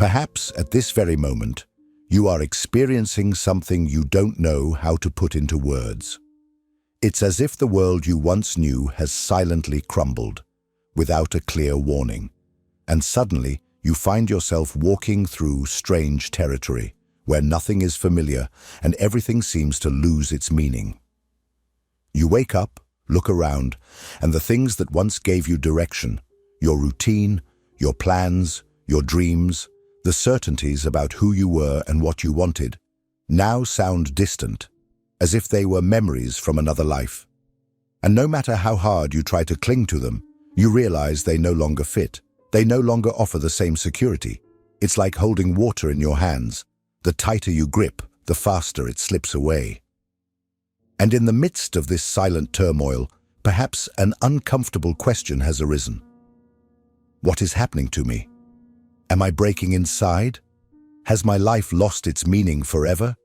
Perhaps at this very moment, you are experiencing something you don't know how to put into words. It's as if the world you once knew has silently crumbled, without a clear warning, and suddenly you find yourself walking through strange territory, where nothing is familiar and everything seems to lose its meaning. You wake up, look around, and the things that once gave you direction, your routine, your plans, your dreams, the certainties about who you were and what you wanted, now sound distant, as if they were memories from another life. And no matter how hard you try to cling to them, you realize they no longer fit. They no longer offer the same security. It's like holding water in your hands. The tighter you grip, the faster it slips away. And in the midst of this silent turmoil, perhaps an uncomfortable question has arisen. What is happening to me? Am I breaking inside? Has my life lost its meaning forever?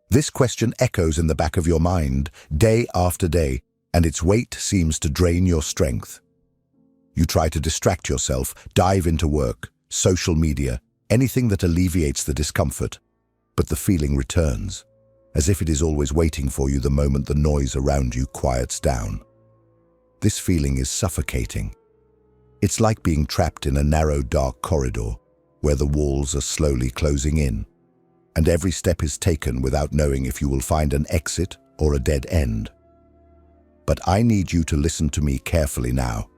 This question echoes in the back of your mind, day after day, and its weight seems to drain your strength. You try to distract yourself, dive into work, social media, anything that alleviates the discomfort, but the feeling returns, as if it is always waiting for you the moment the noise around you quiets down. This feeling is suffocating. It's like being trapped in a narrow, dark corridor where the walls are slowly closing in, and every step is taken without knowing if you will find an exit or a dead end. But I need you to listen to me carefully now.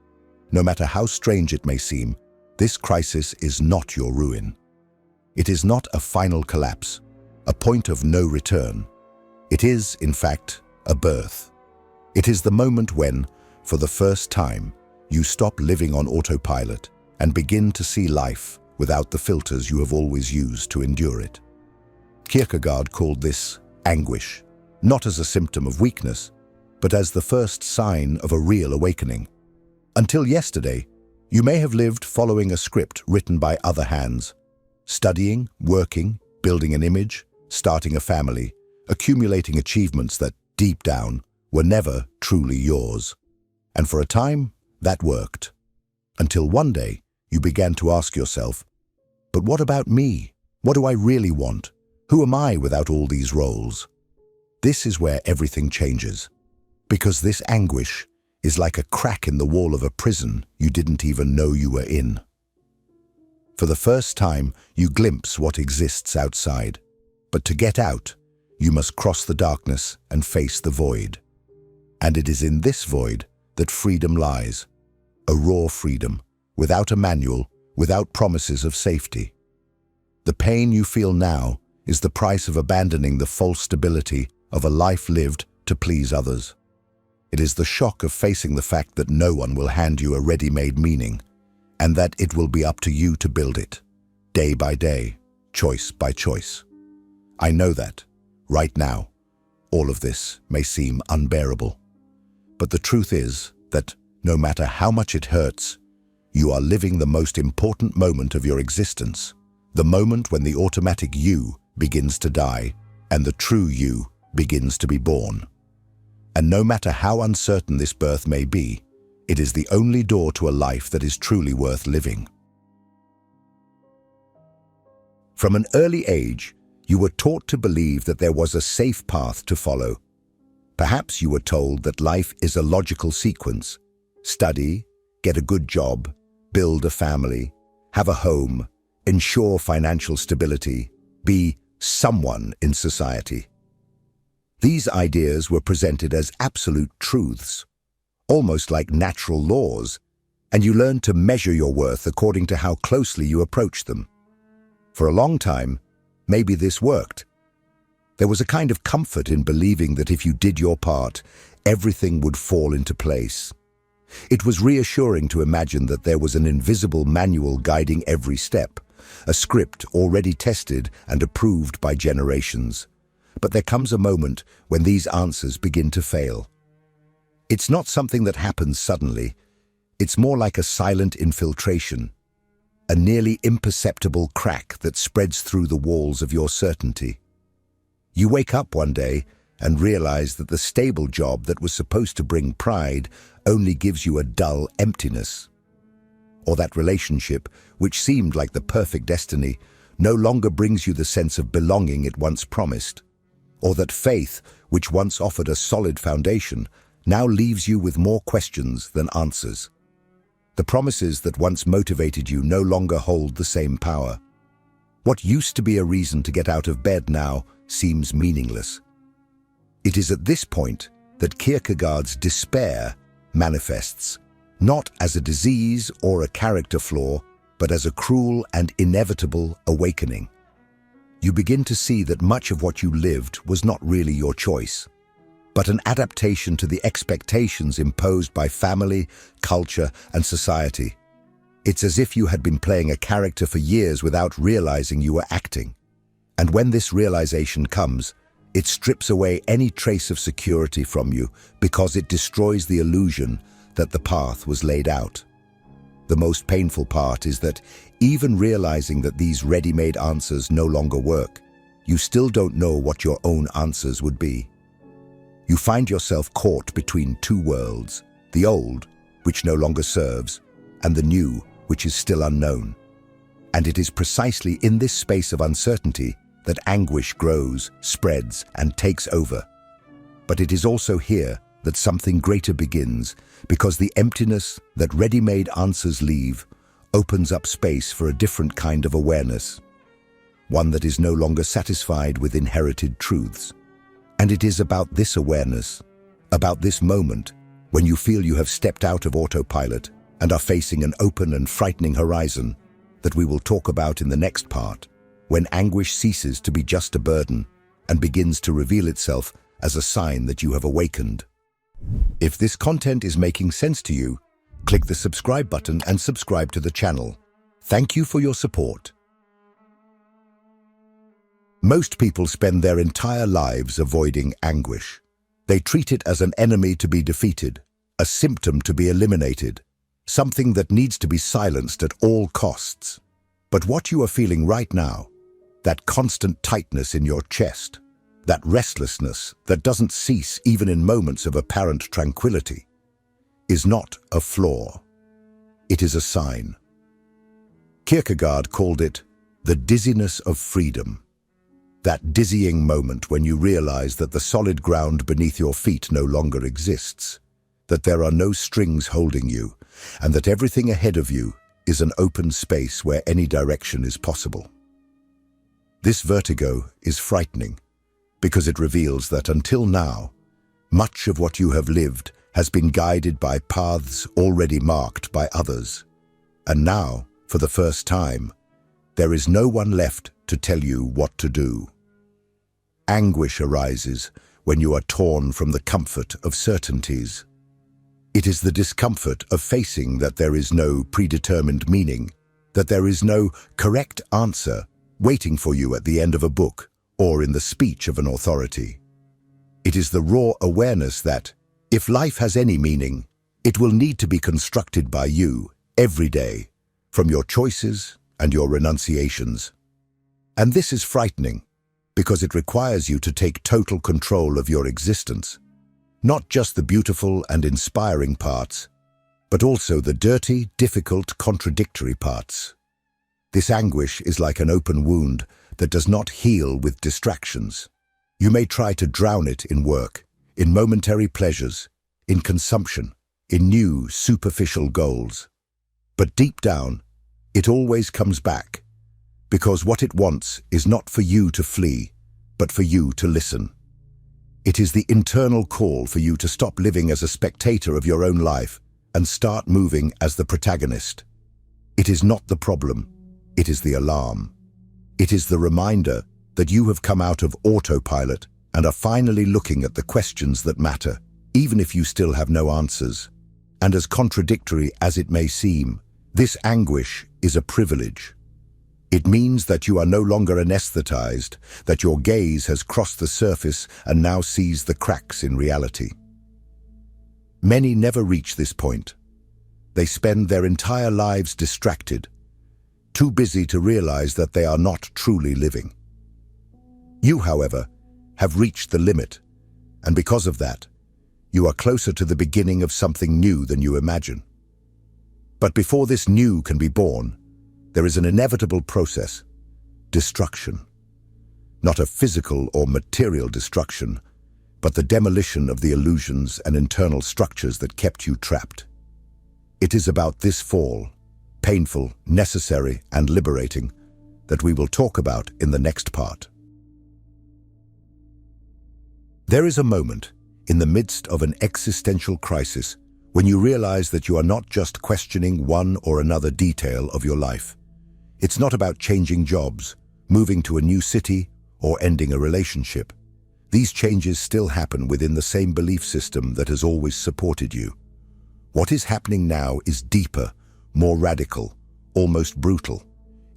No matter how strange it may seem, this crisis is not your ruin. It is not a final collapse, a point of no return. It is, in fact, a birth. It is the moment when, for the first time, you stop living on autopilot and begin to see life without the filters you have always used to endure it. Kierkegaard called this anguish, not as a symptom of weakness, but as the first sign of a real awakening. Until yesterday, you may have lived following a script written by other hands, studying, working, building an image, starting a family, accumulating achievements that, deep down, were never truly yours. And for a time, that worked. Until one day, you began to ask yourself, but what about me? What do I really want? Who am I without all these roles? This is where everything changes, because this anguish is like a crack in the wall of a prison you didn't even know you were in. For the first time, you glimpse what exists outside, but to get out, you must cross the darkness and face the void. And it is in this void that freedom lies, a raw freedom, without a manual, without promises of safety. The pain you feel now is the price of abandoning the false stability of a life lived to please others. It is the shock of facing the fact that no one will hand you a ready-made meaning, and that it will be up to you to build it, day by day, choice by choice. I know that, right now, all of this may seem unbearable. But the truth is that, no matter how much it hurts, you are living the most important moment of your existence, the moment when the automatic you begins to die and the true you begins to be born. And no matter how uncertain this birth may be, it is the only door to a life that is truly worth living. From an early age, you were taught to believe that there was a safe path to follow. Perhaps you were told that life is a logical sequence: study, get a good job, build a family, have a home, ensure financial stability, be someone in society. These ideas were presented as absolute truths, almost like natural laws, and you learned to measure your worth according to how closely you approached them. For a long time, maybe this worked. There was a kind of comfort in believing that if you did your part, everything would fall into place. It was reassuring to imagine that there was an invisible manual guiding every step, a script already tested and approved by generations. But there comes a moment when these answers begin to fail. It's not something that happens suddenly. It's more like a silent infiltration, a nearly imperceptible crack that spreads through the walls of your certainty. You wake up one day and realize that the stable job that was supposed to bring pride only gives you a dull emptiness. or that relationship, which seemed like the perfect destiny, no longer brings you the sense of belonging it once promised, or that faith, which once offered a solid foundation, now leaves you with more questions than answers. The promises that once motivated you no longer hold the same power. What used to be a reason to get out of bed now seems meaningless. It is at this point that Kierkegaard's despair manifests, not as a disease or a character flaw, but as a cruel and inevitable awakening. You begin to see that much of what you lived was not really your choice, but an adaptation to the expectations imposed by family, culture, and society. It's as if you had been playing a character for years without realizing you were acting. And when this realization comes, it strips away any trace of security from you because it destroys the illusion that the path was laid out. The most painful part is that even realizing that these ready-made answers no longer work, you still don't know what your own answers would be. You find yourself caught between two worlds, the old, which no longer serves, and the new, which is still unknown. And it is precisely in this space of uncertainty that anguish grows, spreads, and takes over. But it is also here that something greater begins, because the emptiness that ready-made answers leave opens up space for a different kind of awareness, one that is no longer satisfied with inherited truths. And it is about this awareness, about this moment, when you feel you have stepped out of autopilot and are facing an open and frightening horizon, that we will talk about in the next part, when anguish ceases to be just a burden and begins to reveal itself as a sign that you have awakened. If this content is making sense to you, click the subscribe button and subscribe to the channel. Thank you for your support. Most people spend their entire lives avoiding anguish. They treat it as an enemy to be defeated, a symptom to be eliminated, something that needs to be silenced at all costs. But what you are feeling right now, that constant tightness in your chest, that restlessness that doesn't cease even in moments of apparent tranquility, is not a flaw. It is a sign. Kierkegaard called it the dizziness of freedom. That dizzying moment when you realize that the solid ground beneath your feet no longer exists, that there are no strings holding you, and that everything ahead of you is an open space where any direction is possible. This vertigo is frightening, because it reveals that until now, much of what you have lived has been guided by paths already marked by others. And now, for the first time, there is no one left to tell you what to do. Anguish arises when you are torn from the comfort of certainties. It is the discomfort of facing that there is no predetermined meaning, that there is no correct answer waiting for you at the end of a book or in the speech of an authority. It is the raw awareness that, if life has any meaning, it will need to be constructed by you every day, from your choices and your renunciations. And this is frightening, because it requires you to take total control of your existence, not just the beautiful and inspiring parts, but also the dirty, difficult, contradictory parts. This anguish is like an open wound that does not heal with distractions. You may try to drown it in work, in momentary pleasures, in consumption, in new, superficial goals. But deep down, it always comes back, because what it wants is not for you to flee, but for you to listen. It is the internal call for you to stop living as a spectator of your own life and start moving as the protagonist. It is not the problem, it is the alarm. It is the reminder that you have come out of autopilot and are finally looking at the questions that matter, even if you still have no answers. And as contradictory as it may seem, this anguish is a privilege. It means that you are no longer anesthetized, that your gaze has crossed the surface and now sees the cracks in reality. Many never reach this point. They spend their entire lives distracted, too busy to realize that they are not truly living. You, however, have reached the limit, and because of that, you are closer to the beginning of something new than you imagine. But before this new can be born, there is an inevitable process: destruction. Not a physical or material destruction, but the demolition of the illusions and internal structures that kept you trapped. It is about this fall, painful, necessary, and liberating, that we will talk about in the next part. There is a moment, in the midst of an existential crisis, when you realize that you are not just questioning one or another detail of your life. It's not about changing jobs, moving to a new city, or ending a relationship. These changes still happen within the same belief system that has always supported you. What is happening now is deeper, more radical, almost brutal.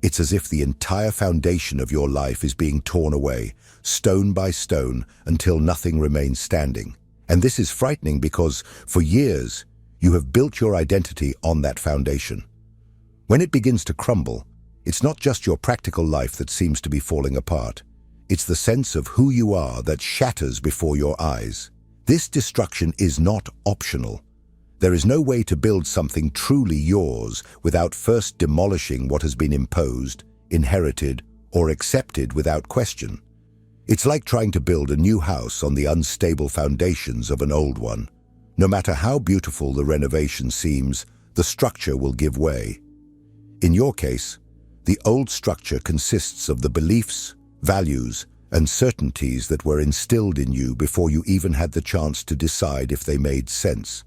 It's as if the entire foundation of your life is being torn away, stone by stone, until nothing remains standing. And this is frightening because, for years, you have built your identity on that foundation. When it begins to crumble, it's not just your practical life that seems to be falling apart. It's the sense of who you are that shatters before your eyes. This destruction is not optional. There is no way to build something truly yours without first demolishing what has been imposed, inherited, or accepted without question. It's like trying to build a new house on the unstable foundations of an old one. No matter how beautiful the renovation seems, the structure will give way. In your case, the old structure consists of the beliefs, values, and certainties that were instilled in you before you even had the chance to decide if they made sense.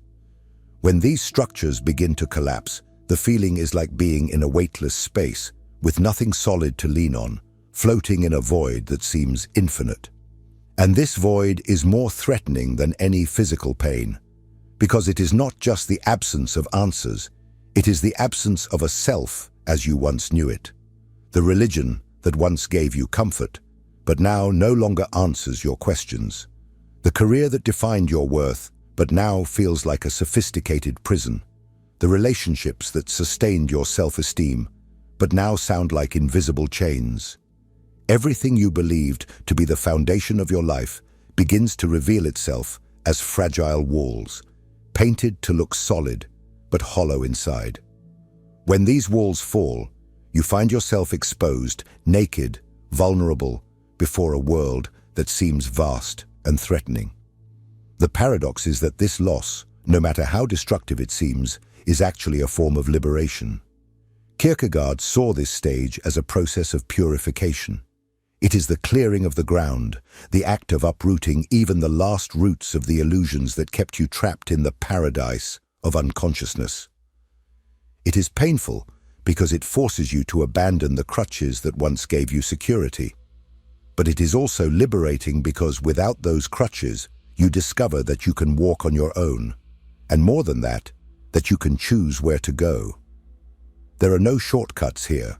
When these structures begin to collapse, the feeling is like being in a weightless space, with nothing solid to lean on, floating in a void that seems infinite. And this void is more threatening than any physical pain, because it is not just the absence of answers, it is the absence of a self as you once knew it. The religion that once gave you comfort, but now no longer answers your questions. The career that defined your worth, but now feels like a sophisticated prison. The relationships that sustained your self-esteem, but now sound like invisible chains. Everything you believed to be the foundation of your life begins to reveal itself as fragile walls, painted to look solid, but hollow inside. When these walls fall, you find yourself exposed, naked, vulnerable, before a world that seems vast and threatening. The paradox is that this loss, no matter how destructive it seems, is actually a form of liberation. Kierkegaard saw this stage as a process of purification. It is the clearing of the ground, the act of uprooting even the last roots of the illusions that kept you trapped in the paradise of unconsciousness. It is painful because it forces you to abandon the crutches that once gave you security. But it is also liberating because without those crutches, you discover that you can walk on your own, and more than that, that you can choose where to go. There are no shortcuts here.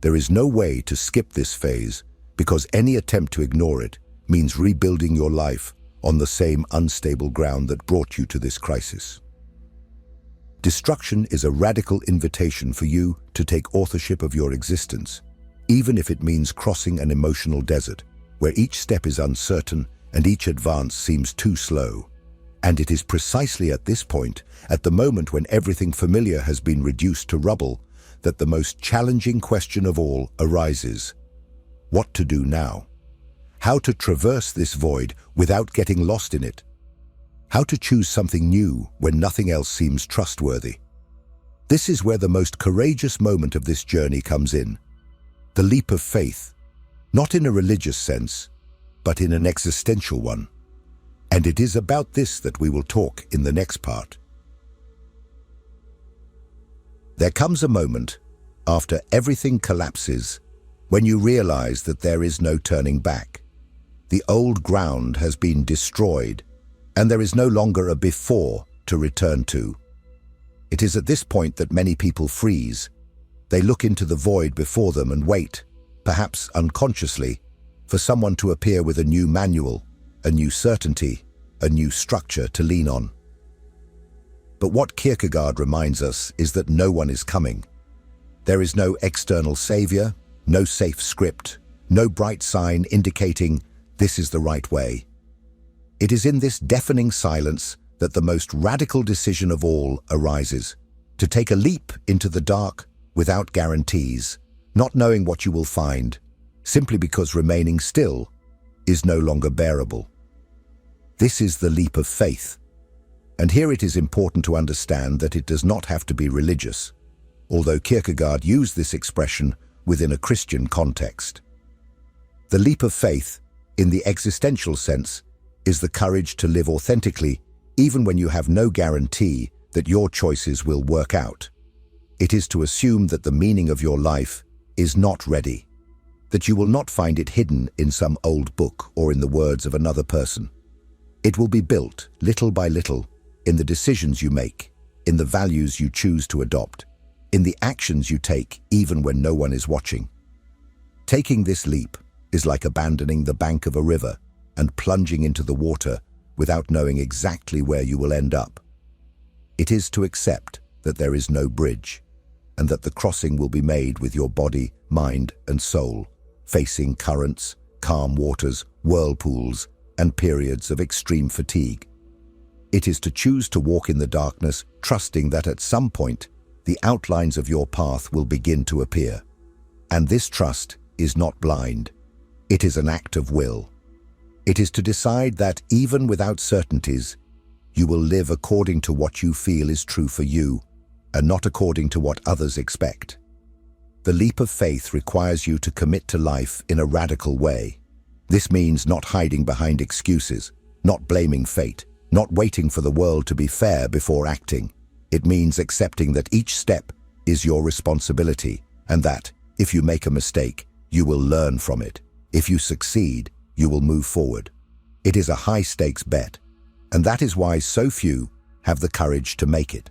There is no way to skip this phase, because any attempt to ignore it means rebuilding your life on the same unstable ground that brought you to this crisis. Destruction is a radical invitation for you to take authorship of your existence, even if it means crossing an emotional desert, where each step is uncertain and each advance seems too slow. And it is precisely at this point, at the moment when everything familiar has been reduced to rubble, that the most challenging question of all arises: what to do now? How to traverse this void without getting lost in it? How to choose something new when nothing else seems trustworthy? This is where the most courageous moment of this journey comes in. The leap of faith, not in a religious sense, but in an existential one. And it is about this that we will talk in the next part. There comes a moment, after everything collapses, when you realize that there is no turning back. The old ground has been destroyed, and there is no longer a before to return to. It is at this point that many people freeze. They look into the void before them and wait, perhaps unconsciously, for someone to appear with a new manual, a new certainty, a new structure to lean on. But what Kierkegaard reminds us is that no one is coming. There is no external savior, no safe script, no bright sign indicating this is the right way. It is in this deafening silence that the most radical decision of all arises. To take a leap into the dark without guarantees, not knowing what you will find, simply because remaining still is no longer bearable. This is the leap of faith. And here it is important to understand that it does not have to be religious, although Kierkegaard used this expression within a Christian context. The leap of faith, in the existential sense, is the courage to live authentically even when you have no guarantee that your choices will work out. It is to assume that the meaning of your life is not ready, that you will not find it hidden in some old book or in the words of another person. It will be built, little by little, in the decisions you make, in the values you choose to adopt, in the actions you take even when no one is watching. Taking this leap is like abandoning the bank of a river and plunging into the water without knowing exactly where you will end up. It is to accept that there is no bridge, and that the crossing will be made with your body, mind, and soul, facing currents, calm waters, whirlpools, and periods of extreme fatigue. It is to choose to walk in the darkness, trusting that at some point, the outlines of your path will begin to appear. And this trust is not blind. It is an act of will. It is to decide that even without certainties, you will live according to what you feel is true for you, and not according to what others expect. The leap of faith requires you to commit to life in a radical way. This means not hiding behind excuses, not blaming fate, not waiting for the world to be fair before acting. It means accepting that each step is your responsibility, and that, if you make a mistake, you will learn from it. If you succeed, you will move forward. It is a high-stakes bet, and that is why so few have the courage to make it,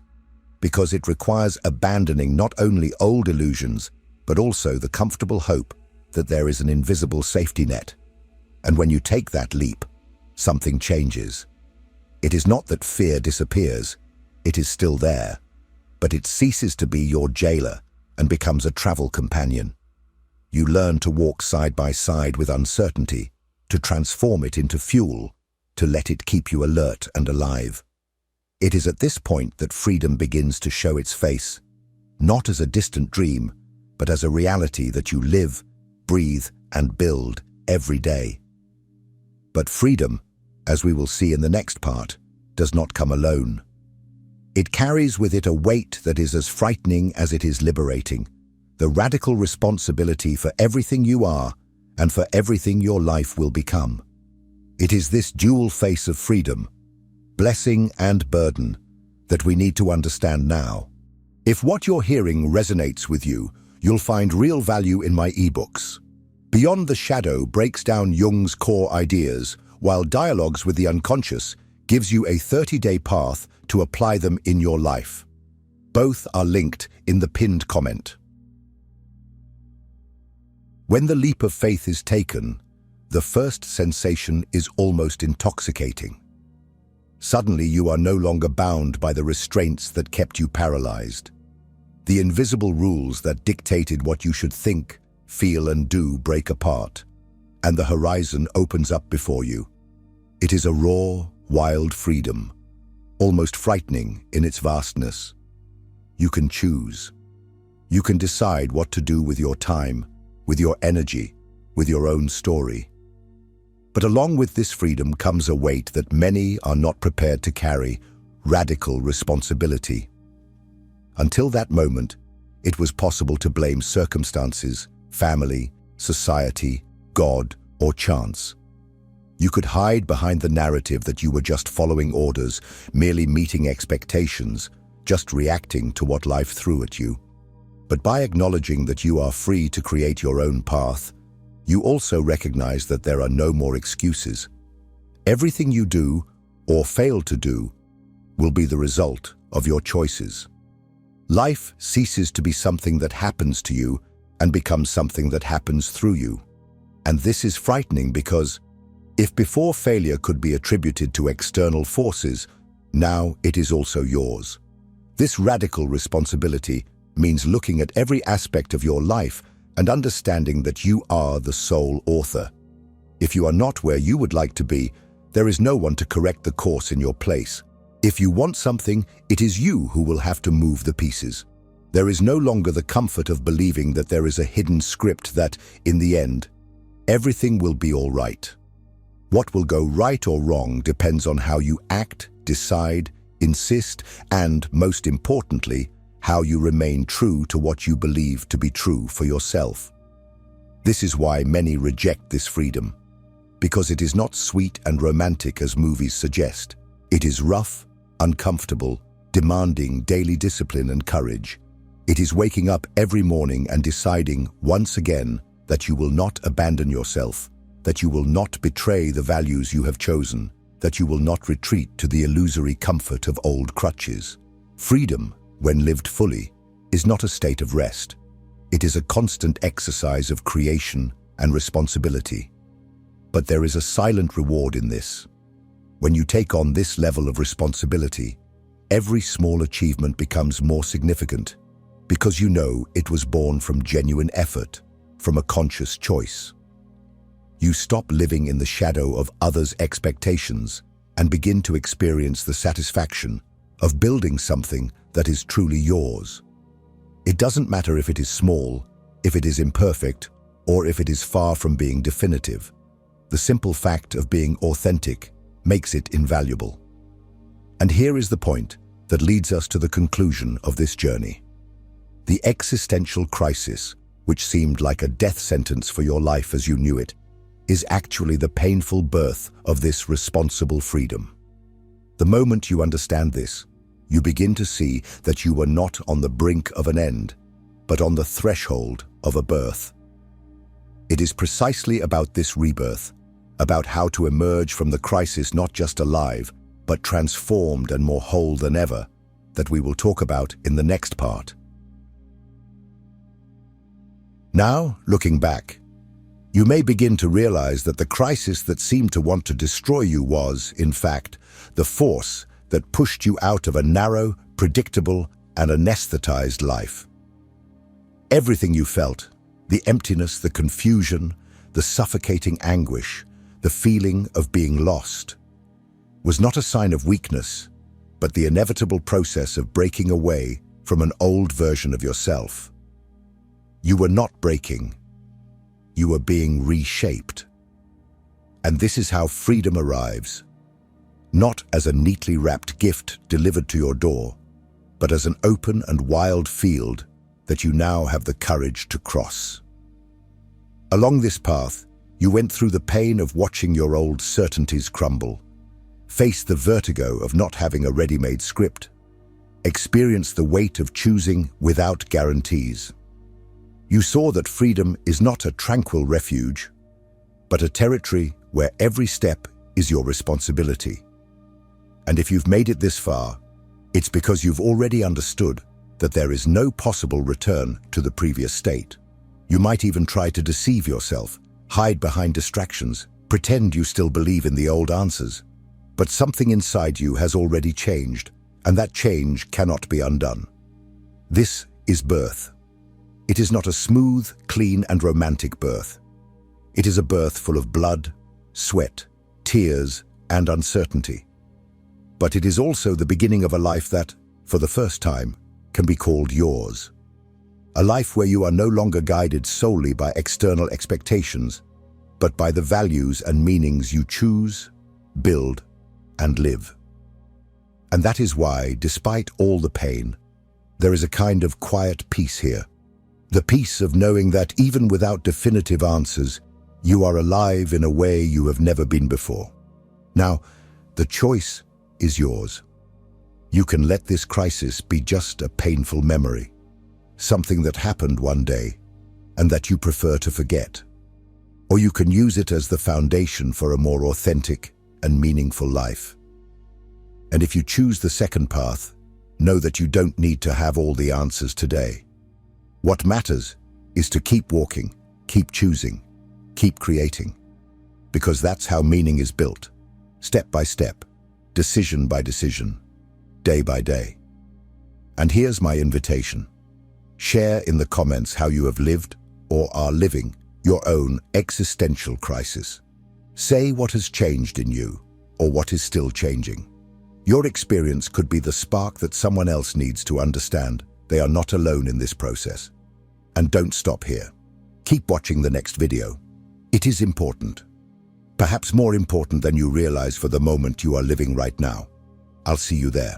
because it requires abandoning not only old illusions, but also the comfortable hope that there is an invisible safety net. And when you take that leap, something changes. It is not that fear disappears, it is still there, but it ceases to be your jailer and becomes a travel companion. You learn to walk side by side with uncertainty, to transform it into fuel, to let it keep you alert and alive. It is at this point that freedom begins to show its face, not as a distant dream, but as a reality that you live, breathe, and build every day. But freedom, as we will see in the next part, does not come alone. It carries with it a weight that is as frightening as it is liberating, the radical responsibility for everything you are and for everything your life will become. It is this dual face of freedom, blessing and burden, that we need to understand now. If what you're hearing resonates with you, you'll find real value in my ebooks. Beyond the Shadow breaks down Jung's core ideas, while Dialogues with the Unconscious gives you a 30-day path to apply them in your life. Both are linked in the pinned comment. When the leap of faith is taken, the first sensation is almost intoxicating. Suddenly you are no longer bound by the restraints that kept you paralyzed. The invisible rules that dictated what you should think, feel, and do break apart, and the horizon opens up before you. It is a raw, wild freedom, almost frightening in its vastness. You can choose. You can decide what to do with your time, with your energy, with your own story. But along with this freedom comes a weight that many are not prepared to carry: radical responsibility. Until that moment, it was possible to blame circumstances, family, society, God, or chance. You could hide behind the narrative that you were just following orders, merely meeting expectations, just reacting to what life threw at you. But by acknowledging that you are free to create your own path, you also recognize that there are no more excuses. Everything you do, or fail to do, will be the result of your choices. Life ceases to be something that happens to you and becomes something that happens through you. And this is frightening because, if before failure could be attributed to external forces, now it is also yours. This radical responsibility means looking at every aspect of your life and understanding that you are the sole author. If you are not where you would like to be, there is no one to correct the course in your place. If you want something, it is you who will have to move the pieces. There is no longer the comfort of believing that there is a hidden script that, in the end, everything will be all right. What will go right or wrong depends on how you act, decide, insist, and, most importantly, how you remain true to what you believe to be true for yourself. This is why many reject this freedom, because it is not sweet and romantic as movies suggest. It is rough, uncomfortable, demanding daily discipline and courage. It is waking up every morning and deciding once again that you will not abandon yourself, that you will not betray the values you have chosen, that you will not retreat to the illusory comfort of old crutches. Freedom, when lived fully, is not a state of rest. It is a constant exercise of creation and responsibility. But there is a silent reward in this. When you take on this level of responsibility, every small achievement becomes more significant because you know it was born from genuine effort, from a conscious choice. You stop living in the shadow of others' expectations and begin to experience the satisfaction of building something that is truly yours. It doesn't matter if it is small, if it is imperfect, or if it is far from being definitive. The simple fact of being authentic makes it invaluable. And here is the point that leads us to the conclusion of this journey. The existential crisis, which seemed like a death sentence for your life as you knew it, is actually the painful birth of this responsible freedom. The moment you understand this, you begin to see that you were not on the brink of an end, but on the threshold of a birth. It is precisely about this rebirth, about how to emerge from the crisis not just alive, but transformed and more whole than ever, that we will talk about in the next part. Now, looking back, you may begin to realize that the crisis that seemed to want to destroy you was, in fact, the force that pushed you out of a narrow, predictable, and anesthetized life. Everything you felt, the emptiness, the confusion, the suffocating anguish, the feeling of being lost, was not a sign of weakness, but the inevitable process of breaking away from an old version of yourself. You were not breaking. You were being reshaped. And this is how freedom arrives. Not as a neatly wrapped gift delivered to your door, but as an open and wild field that you now have the courage to cross. Along this path, you went through the pain of watching your old certainties crumble, faced the vertigo of not having a ready-made script, experienced the weight of choosing without guarantees. You saw that freedom is not a tranquil refuge, but a territory where every step is your responsibility. And if you've made it this far, it's because you've already understood that there is no possible return to the previous state. You might even try to deceive yourself, hide behind distractions, pretend you still believe in the old answers. But something inside you has already changed, and that change cannot be undone. This is birth. It is not a smooth, clean, and romantic birth. It is a birth full of blood, sweat, tears, and uncertainty. But it is also the beginning of a life that, for the first time, can be called yours. A life where you are no longer guided solely by external expectations, but by the values and meanings you choose, build, and live. And that is why, despite all the pain, there is a kind of quiet peace here. The peace of knowing that even without definitive answers, you are alive in a way you have never been before. Now, the choice is yours. You can let this crisis be just a painful memory, something that happened one day and that you prefer to forget. Or you can use it as the foundation for a more authentic and meaningful life. And if you choose the second path, know that you don't need to have all the answers today. What matters is to keep walking, keep choosing, keep creating. Because that's how meaning is built, step by step, decision by decision, day by day. And here's my invitation. Share in the comments how you have lived or are living your own existential crisis. Say what has changed in you or what is still changing. Your experience could be the spark that someone else needs to understand they are not alone in this process. And don't stop here. Keep watching the next video. It is important. Perhaps more important than you realize for the moment you are living right now. I'll see you there.